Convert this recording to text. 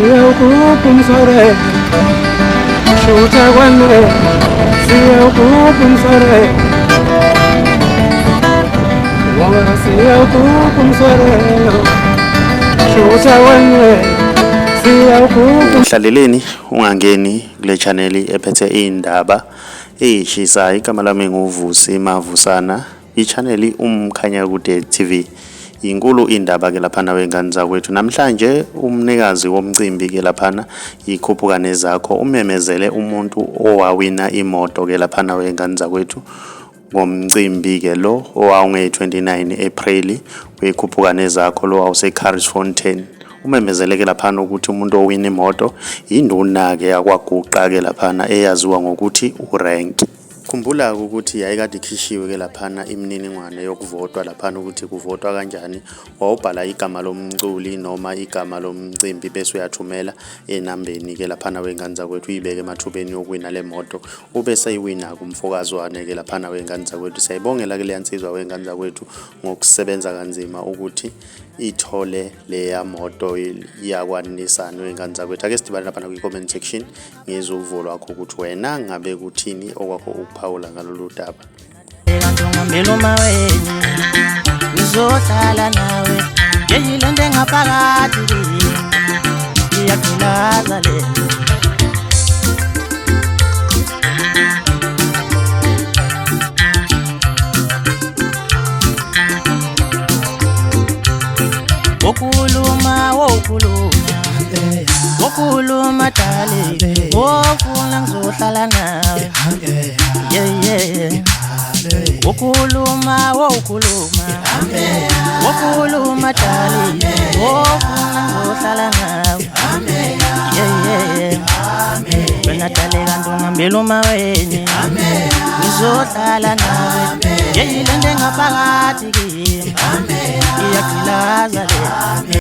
siyawugubha umsore shutha kwanwe siyawugubha umsore wona siyawugubha umsore shutha kwanwe siyawugubha. Mhlaleleni ungangeni kule channel ephethe indaba eyishisayo. Igama lami nguVusi Mavusana, i-channel uMkhanyakude TV. Inkulu indaba ke laphana wengane zakwethu. Namhlanje umnikazi womcimbi ke laphana ikhuphukane zakho umemezele umuntu owawina imoto ke laphana wengane zakwethu ngomcimbi ke lo owange-29 April wekhuphukane zakho lo awuse-Carsfontein. Umemezele ke laphana ukuthi umuntu owina imoto induna ke yakwaGuqa ke laphana eyaziwa ngokuthi uRank. Khumbula ukuthi yayikade ikhishiwe ke laphana imininingwane yokuvotwa laphana ukuthi kuvotwa kanjani. Wawubhala igama lomculi noma igama lomcimbi bese uyathumela enambeni ke laphana wengane zakwethu uyibeke emathubeni yokuwina le moto ube seyiwina kumfokazwane ke laphana wengane zakwethu. Siyayibongela ke le yansizwa wengane zakwethu ngokusebenza kanzima ukuthi ithole leya moto yakwaNissan wengane zakwethu. Ake sidibane lapha kwi-comment section ngizwe uvo lwakho ukuthi wena ngabe kuthini okwakho ukuphawula ngalolu daba. Ngizohlala nawe ngiyilonde ngaphakathi ngiyagqilaza le wokhuluma dali wofuna ngizohlala nawe wokhuluma dali wofuna ngizohlala nawe wena dali kanti ungihambela umaweni ngizohlala nawe ngiyilonde ngaphakathi ngiyagqilaza le